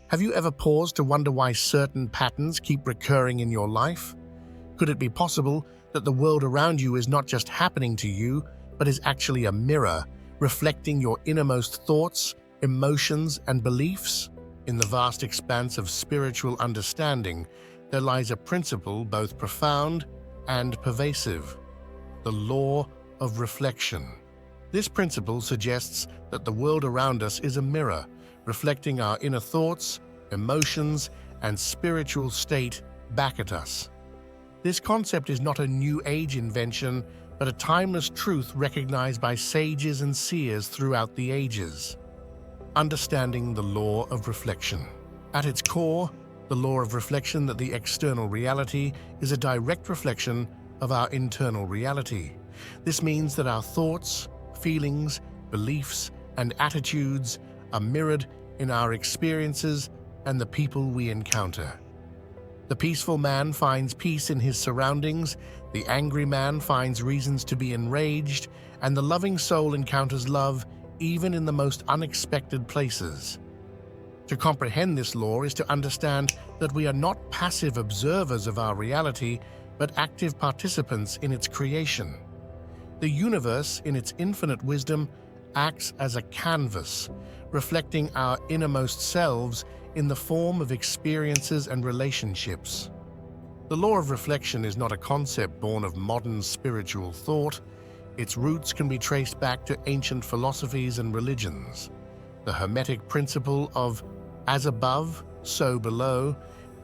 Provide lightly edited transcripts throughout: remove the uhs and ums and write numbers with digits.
Have you ever paused to wonder why certain patterns keep recurring in your life? Could it be possible that the world around you is not just happening to you, but is actually a mirror, reflecting your innermost thoughts, emotions, and beliefs? In the vast expanse of spiritual understanding, there lies a principle both profound and pervasive: the law of reflection. This principle suggests that the world around us is a mirror, reflecting our inner thoughts, emotions, and spiritual state back at us. This concept is not a New Age invention, but a timeless truth recognized by sages and seers throughout the ages. Understanding the law of reflection. At its core, the law of reflection that the external reality is a direct reflection of our internal reality. This means that our thoughts, feelings, beliefs, and attitudes are mirrored in our experiences and the people we encounter. The peaceful man finds peace in his surroundings, the angry man finds reasons to be enraged, and the loving soul encounters love even in the most unexpected places. To comprehend this law is to understand that we are not passive observers of our reality, but active participants in its creation. The universe, in its infinite wisdom, acts as a canvas, reflecting our innermost selves in the form of experiences and relationships. The law of reflection is not a concept born of modern spiritual thought. Its roots can be traced back to ancient philosophies and religions. The Hermetic principle of as above, so below,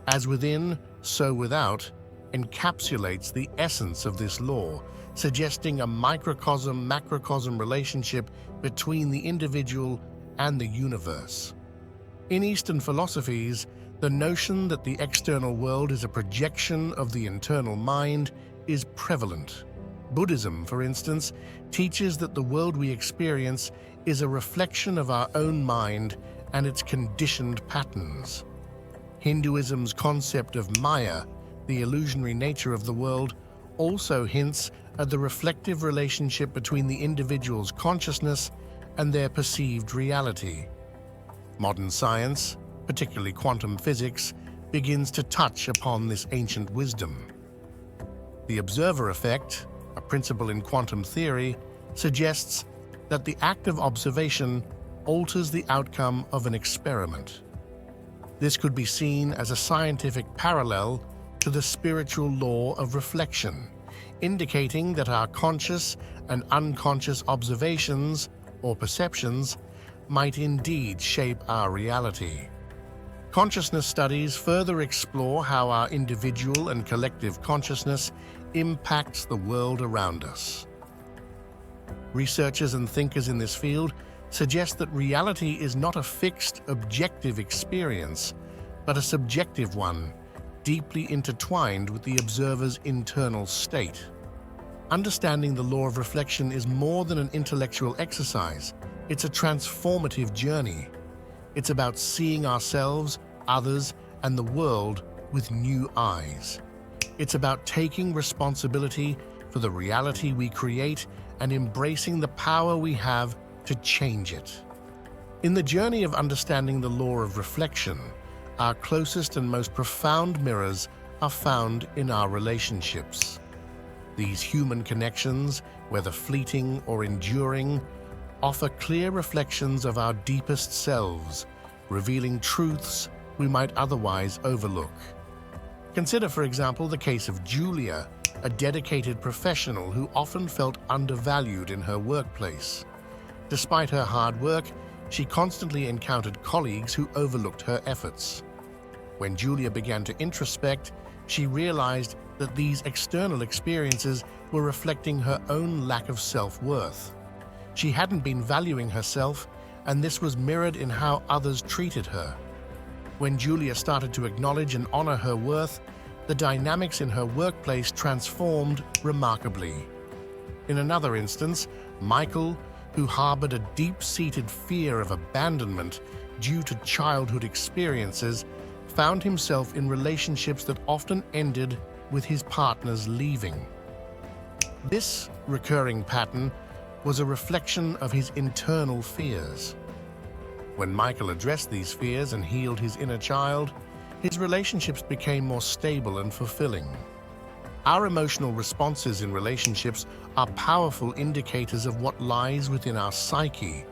as within, so without, encapsulates the essence of this law, suggesting a microcosm-macrocosm relationship between the individual and the universe. In Eastern philosophies, the notion that the external world is a projection of the internal mind is prevalent. Buddhism, for instance, teaches that the world we experience is a reflection of our own mind and its conditioned patterns. Hinduism's concept of Maya, the illusionary nature of the world, also hints at the reflective relationship between the individual's consciousness and their perceived reality. Modern science, particularly quantum physics, begins to touch upon this ancient wisdom. The observer effect, a principle in quantum theory, suggests that the act of observation alters the outcome of an experiment. This could be seen as a scientific parallel to the spiritual law of reflection, indicating that our conscious and unconscious observations or perceptions might indeed shape our reality. Consciousness studies further explore how our individual and collective consciousness impacts the world around us. Researchers and thinkers in this field suggest that reality is not a fixed, objective experience, but a subjective one, deeply intertwined with the observer's internal state. Understanding the law of reflection is more than an intellectual exercise. It's a transformative journey. It's about seeing ourselves, others, and the world with new eyes. It's about taking responsibility for the reality we create and embracing the power we have to change it. In the journey of understanding the law of reflection, our closest and most profound mirrors are found in our relationships. These human connections, whether fleeting or enduring, offer clear reflections of our deepest selves, revealing truths we might otherwise overlook. Consider, for example, the case of Julia, a dedicated professional who often felt undervalued in her workplace. Despite her hard work, she constantly encountered colleagues who overlooked her efforts. When Julia began to introspect, she realized that these external experiences were reflecting her own lack of self-worth. She hadn't been valuing herself, and this was mirrored in how others treated her. When Julia started to acknowledge and honor her worth, the dynamics in her workplace transformed remarkably. In another instance, Michael, who harbored a deep-seated fear of abandonment due to childhood experiences, found himself in relationships that often ended with his partners leaving. This recurring pattern was a reflection of his internal fears. When Michael addressed these fears and healed his inner child, his relationships became more stable and fulfilling. Our emotional responses in relationships are powerful indicators of what lies within our psyche.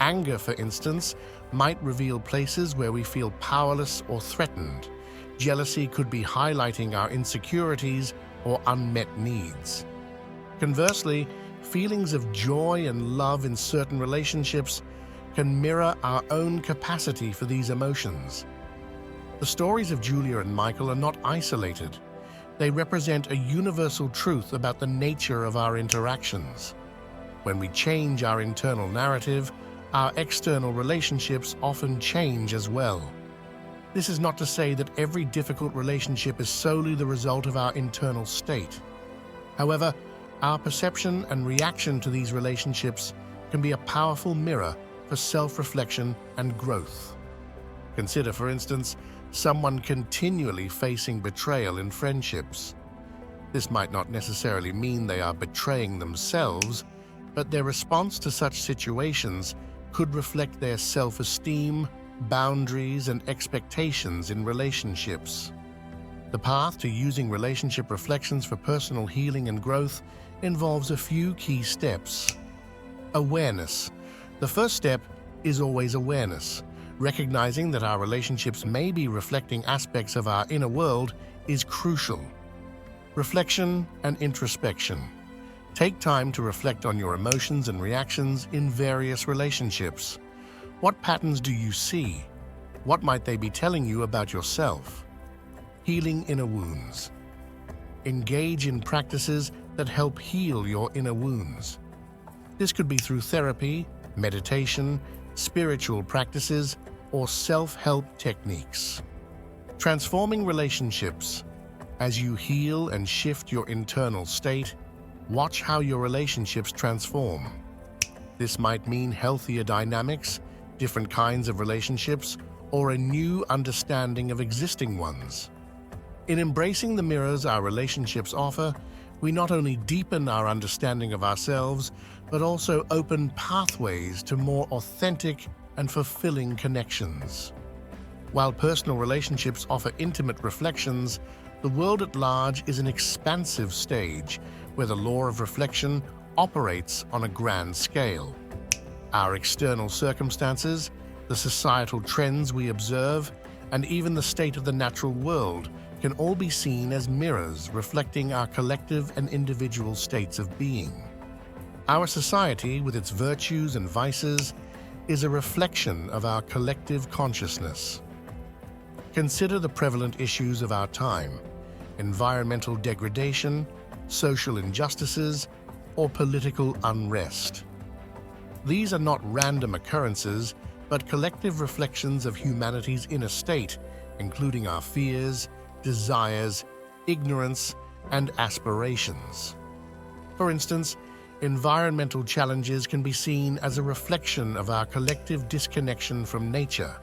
Anger, for instance, might reveal places where we feel powerless or threatened. Jealousy could be highlighting our insecurities or unmet needs. Conversely, feelings of joy and love in certain relationships can mirror our own capacity for these emotions. The stories of Julia and Michael are not isolated. They represent a universal truth about the nature of our interactions. When we change our internal narrative, our external relationships often change as well. This is not to say that every difficult relationship is solely the result of our internal state. However, our perception and reaction to these relationships can be a powerful mirror for self-reflection and growth. Consider, for instance, someone continually facing betrayal in friendships. This might not necessarily mean they are betraying themselves, but their response to such situations could reflect their self-esteem, boundaries, and expectations in relationships. The path to using relationship reflections for personal healing and growth involves a few key steps. Awareness. The first step is always awareness. Recognizing that our relationships may be reflecting aspects of our inner world is crucial. Reflection and introspection. Take time to reflect on your emotions and reactions in various relationships. What patterns do you see? What might they be telling you about yourself? Healing inner wounds. Engage in practices that help heal your inner wounds. This could be through therapy, meditation, spiritual practices, or self-help techniques. Transforming relationships. As you heal and shift your internal state, watch how your relationships transform. This might mean healthier dynamics, different kinds of relationships, or a new understanding of existing ones. In embracing the mirrors our relationships offer, we not only deepen our understanding of ourselves, but also open pathways to more authentic and fulfilling connections. While personal relationships offer intimate reflections, the world at large is an expansive stage where the law of reflection operates on a grand scale. Our external circumstances, the societal trends we observe, and even the state of the natural world can all be seen as mirrors reflecting our collective and individual states of being. Our society, with its virtues and vices, is a reflection of our collective consciousness. Consider the prevalent issues of our time: environmental degradation, social injustices, or political unrest. These are not random occurrences, but collective reflections of humanity's inner state, including our fears, desires, ignorance, and aspirations. For instance, environmental challenges can be seen as a reflection of our collective disconnection from nature,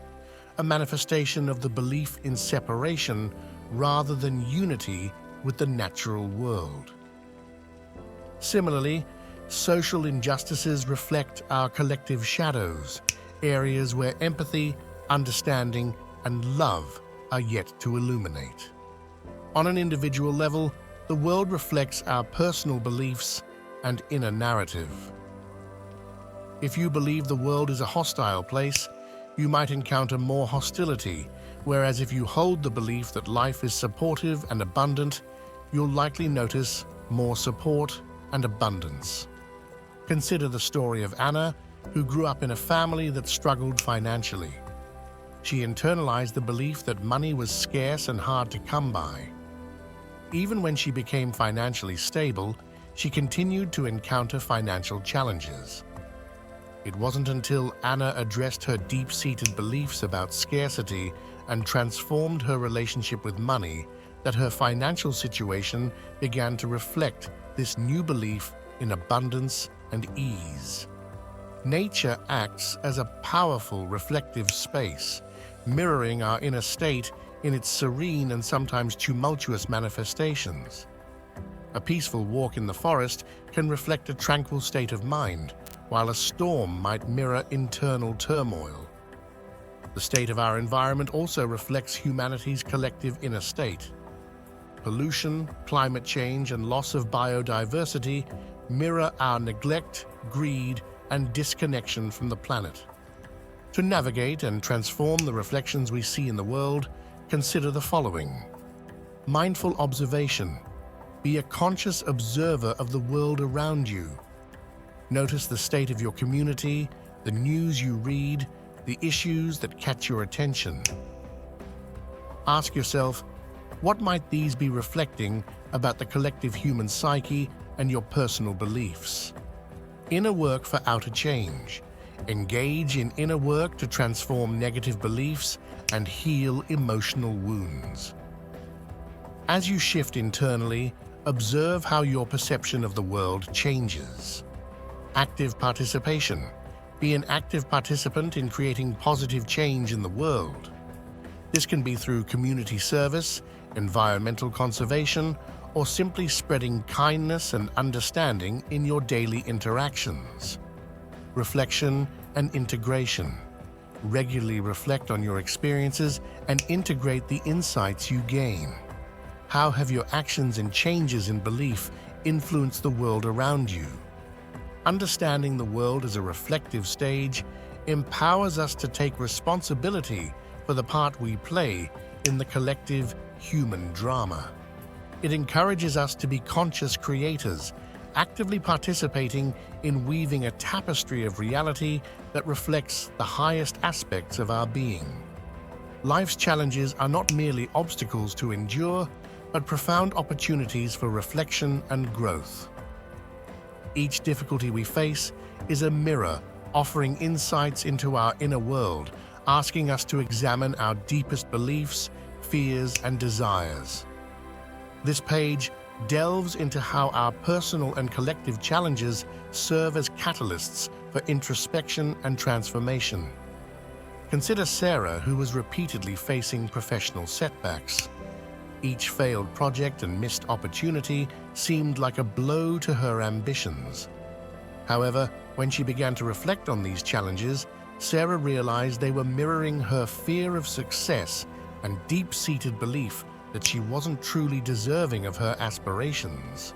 a manifestation of the belief in separation rather than unity with the natural world. Similarly, social injustices reflect our collective shadows, areas where empathy, understanding, and love are yet to illuminate. On an individual level, the world reflects our personal beliefs and inner narrative. If you believe the world is a hostile place, you might encounter more hostility, whereas if you hold the belief that life is supportive and abundant, you'll likely notice more support and abundance. Consider the story of Anna, who grew up in a family that struggled financially. She internalized the belief that money was scarce and hard to come by. Even when she became financially stable, she continued to encounter financial challenges. It wasn't until Anna addressed her deep-seated beliefs about scarcity and transformed her relationship with money that her financial situation began to reflect this new belief in abundance and ease. Nature acts as a powerful reflective space, mirroring our inner state in its serene and sometimes tumultuous manifestations. A peaceful walk in the forest can reflect a tranquil state of mind, while a storm might mirror internal turmoil. The state of our environment also reflects humanity's collective inner state. Pollution, climate change, and loss of biodiversity mirror our neglect, greed, and disconnection from the planet. To navigate and transform the reflections we see in the world, consider the following. Mindful observation. Be a conscious observer of the world around you. Notice the state of your community, the news you read, the issues that catch your attention. Ask yourself, what might these be reflecting about the collective human psyche and your personal beliefs? Inner work for outer change. Engage in inner work to transform negative beliefs and heal emotional wounds. As you shift internally, observe how your perception of the world changes. Active participation. Be an active participant in creating positive change in the world. This can be through community service, environmental conservation, or simply spreading kindness and understanding in your daily interactions. Reflection and integration. Regularly reflect on your experiences and integrate the insights you gain. How have your actions and changes in belief influenced the world around you? Understanding the world as a reflective stage empowers us to take responsibility for the part we play in the collective human drama. It encourages us to be conscious creators, actively participating in weaving a tapestry of reality that reflects the highest aspects of our being. Life's challenges are not merely obstacles to endure, but profound opportunities for reflection and growth. Each difficulty we face is a mirror offering insights into our inner world, asking us to examine our deepest beliefs, fears, and desires. This page delves into how our personal and collective challenges serve as catalysts for introspection and transformation. Consider Sarah, who was repeatedly facing professional setbacks. Each failed project and missed opportunity seemed like a blow to her ambitions. However, when she began to reflect on these challenges, Sarah realized they were mirroring her fear of success and deep-seated belief that she wasn't truly deserving of her aspirations.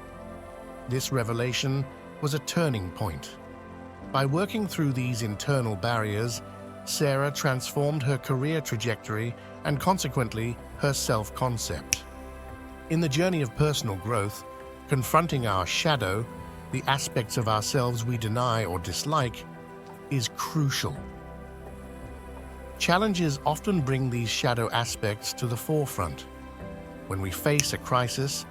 This revelation was a turning point. By working through these internal barriers, Sarah transformed her career trajectory and consequently her self-concept. In the journey of personal growth, confronting our shadow, the aspects of ourselves we deny or dislike, is crucial. Challenges often bring these shadow aspects to the forefront. When we face a crisis,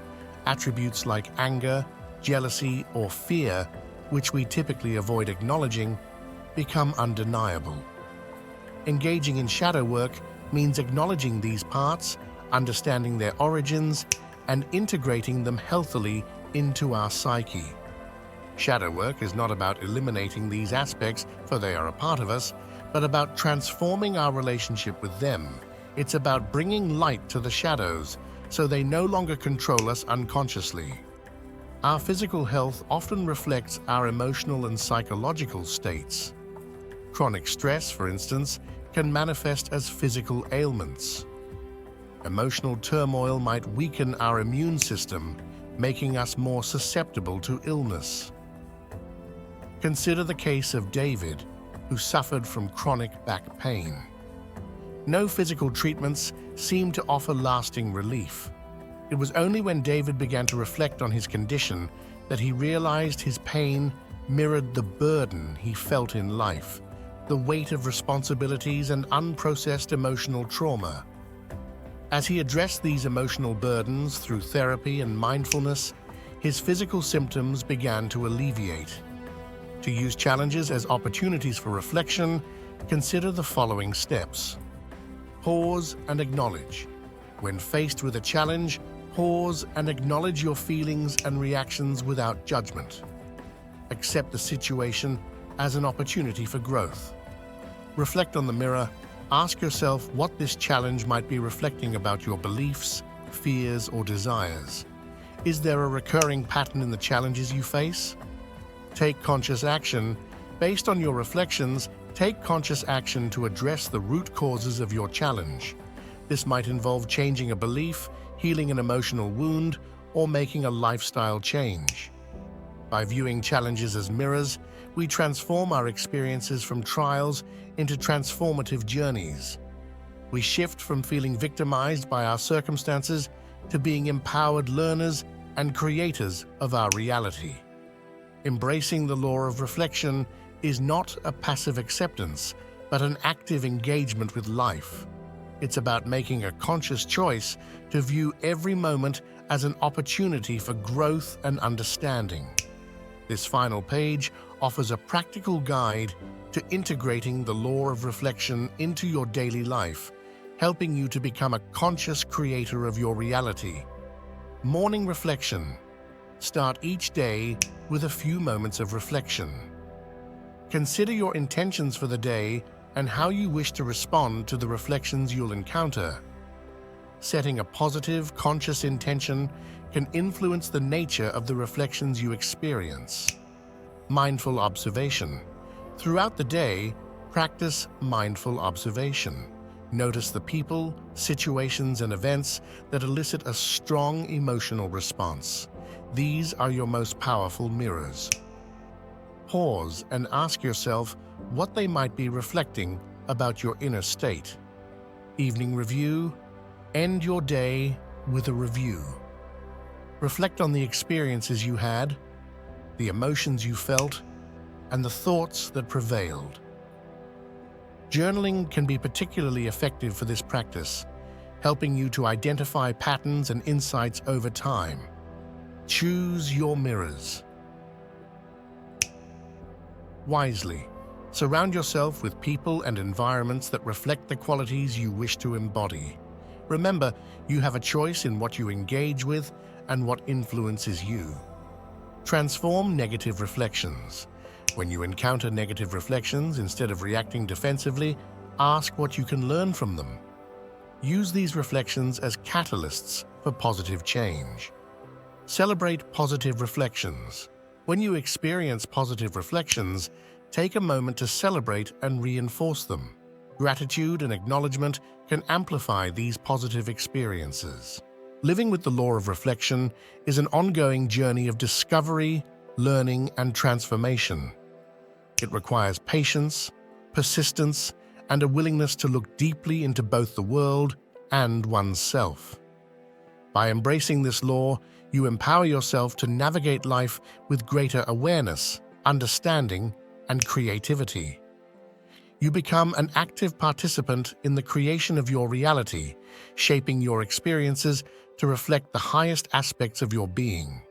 attributes like anger, jealousy, or fear, which we typically avoid acknowledging, become undeniable. Engaging in shadow work means acknowledging these parts, understanding their origins, and integrating them healthily into our psyche. Shadow work is not about eliminating these aspects, for they are a part of us, but about transforming our relationship with them. It's about bringing light to the shadows, so they no longer control us unconsciously. Our physical health often reflects our emotional and psychological states. Chronic stress, for instance, can manifest as physical ailments. Emotional turmoil might weaken our immune system, making us more susceptible to illness. Consider the case of David, who suffered from chronic back pain. No physical treatments seemed to offer lasting relief. It was only when David began to reflect on his condition that he realized his pain mirrored the burden he felt in life, the weight of responsibilities and unprocessed emotional trauma. As he addressed these emotional burdens through therapy and mindfulness, his physical symptoms began to alleviate. To use challenges as opportunities for reflection, consider the following steps. Pause and acknowledge. When faced with a challenge, pause and acknowledge your feelings and reactions without judgment. Accept the situation as an opportunity for growth. Reflect on the mirror. Ask yourself what this challenge might be reflecting about your beliefs, fears, or desires. Is there a recurring pattern in the challenges you face? Take conscious action based on your reflections Take conscious action to address the root causes of your challenge. This might involve changing a belief, healing an emotional wound, or making a lifestyle change. By viewing challenges as mirrors, we transform our experiences from trials into transformative journeys. We shift from feeling victimized by our circumstances to being empowered learners and creators of our reality. Embracing the law of reflection is not a passive acceptance, but an active engagement with life. It's about making a conscious choice to view every moment as an opportunity for growth and understanding. This final page offers a practical guide to integrating the law of reflection into your daily life, helping you to become a conscious creator of your reality. Morning reflection. Start each day with a few moments of reflection. Consider your intentions for the day and how you wish to respond to the reflections you'll encounter. Setting a positive, conscious intention can influence the nature of the reflections you experience. Mindful observation. Throughout the day, practice mindful observation. Notice the people, situations, and events that elicit a strong emotional response. These are your most powerful mirrors. Pause and ask yourself what they might be reflecting about your inner state. Evening review. End your day with a review. Reflect on the experiences you had, the emotions you felt, and the thoughts that prevailed. Journaling can be particularly effective for this practice, helping you to identify patterns and insights over time. Choose your mirrors. Wisely. Surround yourself with people and environments that reflect the qualities you wish to embody. Remember, you have a choice in what you engage with and what influences you. Transform negative reflections. When you encounter negative reflections, instead of reacting defensively, ask what you can learn from them. Use these reflections as catalysts for positive change. Celebrate positive reflections. When you experience positive reflections, take a moment to celebrate and reinforce them. Gratitude and acknowledgement can amplify these positive experiences. Living with the law of reflection is an ongoing journey of discovery, learning, and transformation. It requires patience, persistence, and a willingness to look deeply into both the world and oneself. By embracing this law, you empower yourself to navigate life with greater awareness, understanding, and creativity. You become an active participant in the creation of your reality, shaping your experiences to reflect the highest aspects of your being.